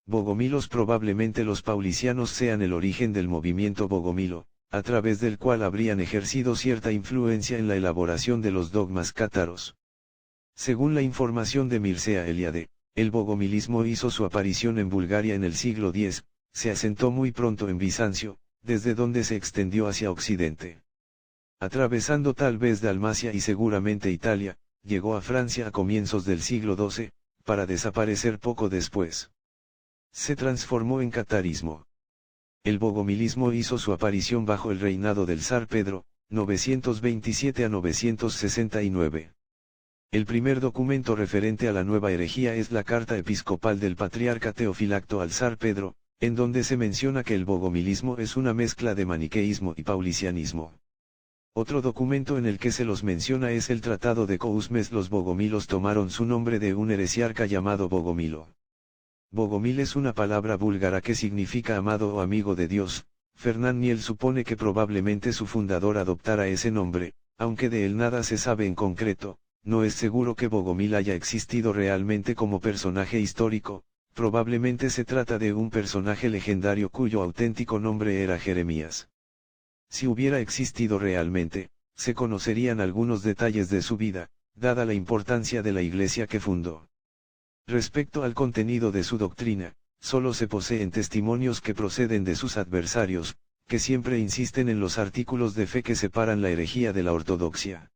Bogomilos. Probablemente los paulicianos sean el origen del movimiento bogomilo, a través del cual habrían ejercido cierta influencia en la elaboración de los dogmas cátaros. Según la información de Mircea Eliade, el bogomilismo hizo su aparición en Bulgaria en el siglo X, se asentó muy pronto en Bizancio, desde donde se extendió hacia Occidente. Atravesando tal vez Dalmacia y seguramente Italia, llegó a Francia a comienzos del siglo XII, para desaparecer poco después. Se transformó en catarismo. El bogomilismo hizo su aparición bajo el reinado del zar Pedro, 927 a 969. El primer documento referente a la nueva herejía es la carta episcopal del patriarca Teofilacto al zar Pedro, en donde se menciona que el bogomilismo es una mezcla de maniqueísmo y paulicianismo. Otro documento en el que se los menciona es el Tratado de Kousmes. Los bogomilos tomaron su nombre de un heresiarca llamado Bogomilo. Bogomil es una palabra búlgara que significa amado o amigo de Dios. Fernand Niel supone que probablemente su fundador adoptara ese nombre, aunque de él nada se sabe en concreto. No es seguro que Bogomil haya existido realmente como personaje histórico, probablemente se trata de un personaje legendario cuyo auténtico nombre era Jeremías. Si hubiera existido realmente, se conocerían algunos detalles de su vida, dada la importancia de la iglesia que fundó. Respecto al contenido de su doctrina, solo se poseen testimonios que proceden de sus adversarios, que siempre insisten en los artículos de fe que separan la herejía de la ortodoxia.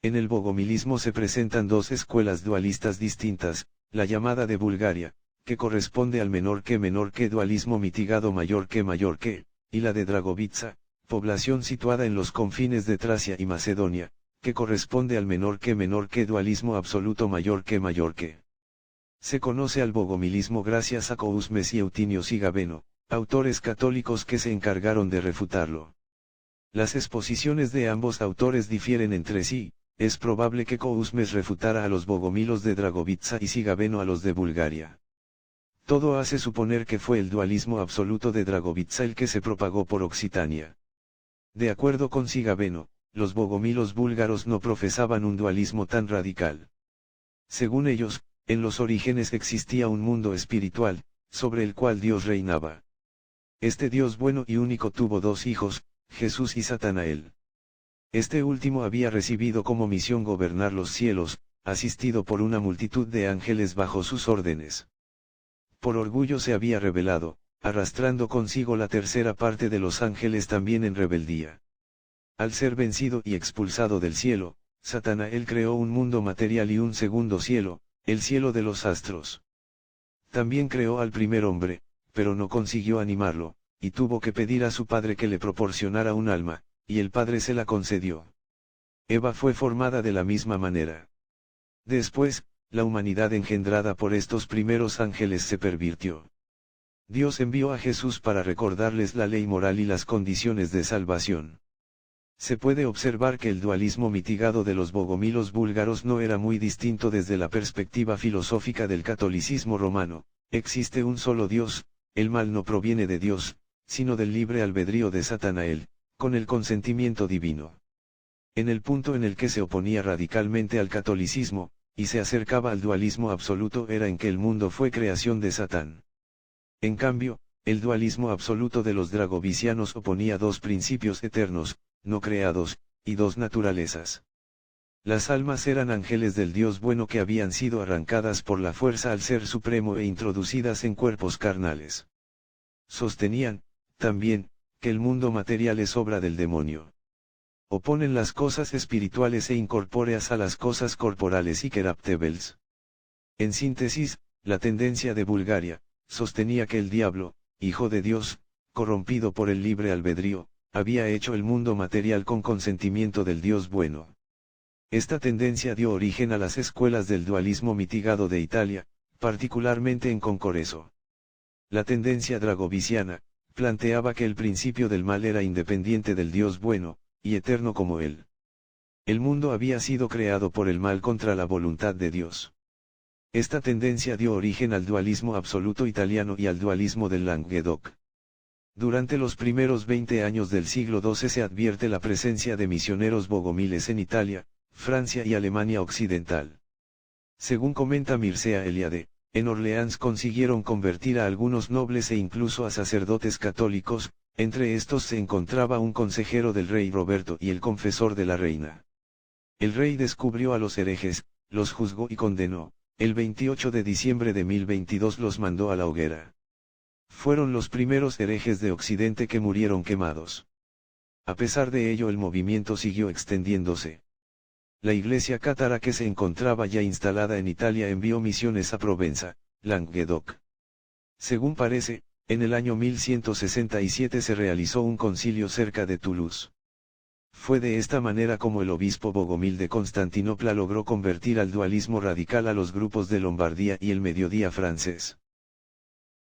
En el bogomilismo se presentan dos escuelas dualistas distintas, la llamada de Bulgaria, que corresponde al menor que dualismo mitigado mayor que, y la de Dragovitsa, población situada en los confines de Tracia y Macedonia, que corresponde al menor que dualismo absoluto mayor que. Se conoce al bogomilismo gracias a Kousmes y Eutinio Sigabeno, autores católicos que se encargaron de refutarlo. Las exposiciones de ambos autores difieren entre sí. Es probable que Kousmes refutara a los bogomilos de Dragovitsa y Sigabeno a los de Bulgaria. Todo hace suponer que fue el dualismo absoluto de Dragovitsa el que se propagó por Occitania. De acuerdo con Sigabeno, los bogomilos búlgaros no profesaban un dualismo tan radical. Según ellos, en los orígenes existía un mundo espiritual, sobre el cual Dios reinaba. Este Dios bueno y único tuvo dos hijos, Jesús y Satanael. Este último había recibido como misión gobernar los cielos, asistido por una multitud de ángeles bajo sus órdenes. Por orgullo se había rebelado, arrastrando consigo la tercera parte de los ángeles también en rebeldía. Al ser vencido y expulsado del cielo, Satanael creó un mundo material y un segundo cielo, el cielo de los astros. También creó al primer hombre, pero no consiguió animarlo, y tuvo que pedir a su padre que le proporcionara un alma, y el padre se la concedió. Eva fue formada de la misma manera. Después, la humanidad engendrada por estos primeros ángeles se pervirtió. Dios envió a Jesús para recordarles la ley moral y las condiciones de salvación. Se puede observar que el dualismo mitigado de los bogomilos búlgaros no era muy distinto desde la perspectiva filosófica del catolicismo romano. Existe un solo Dios, el mal no proviene de Dios, sino del libre albedrío de Satanael, con el consentimiento divino. En el punto en el que se oponía radicalmente al catolicismo, y se acercaba al dualismo absoluto era en que el mundo fue creación de Satán. En cambio, el dualismo absoluto de los dragovicianos oponía dos principios eternos, no creados, y dos naturalezas. Las almas eran ángeles del Dios bueno que habían sido arrancadas por la fuerza al Ser Supremo e introducidas en cuerpos carnales. Sostenían, también, que el mundo material es obra del demonio. Oponen las cosas espirituales e incorpóreas a las cosas corporales y queraptebels. En síntesis, la tendencia de Bulgaria, sostenía que el diablo, hijo de Dios, corrompido por el libre albedrío, había hecho el mundo material con consentimiento del Dios bueno. Esta tendencia dio origen a las escuelas del dualismo mitigado de Italia, particularmente en Concoreso. La tendencia dragoviciana, planteaba que el principio del mal era independiente del Dios bueno, y eterno como él. El mundo había sido creado por el mal contra la voluntad de Dios. Esta tendencia dio origen al dualismo absoluto italiano y al dualismo del Languedoc. Durante los primeros 20 años del siglo XII se advierte la presencia de misioneros bogomiles en Italia, Francia y Alemania Occidental. Según comenta Mircea Eliade, En Orleans consiguieron convertir a algunos nobles e incluso a sacerdotes católicos, entre estos se encontraba un consejero del rey Roberto y el confesor de la reina. El rey descubrió a los herejes, los juzgó y condenó, el 28 de diciembre de 1022 los mandó a la hoguera. Fueron los primeros herejes de Occidente que murieron quemados. A pesar de ello el movimiento siguió extendiéndose. La iglesia cátara que se encontraba ya instalada en Italia envió misiones a Provenza, Languedoc. Según parece, en el año 1167 se realizó un concilio cerca de Toulouse. Fue de esta manera como el obispo Bogomil de Constantinopla logró convertir al dualismo radical a los grupos de Lombardía y el mediodía francés.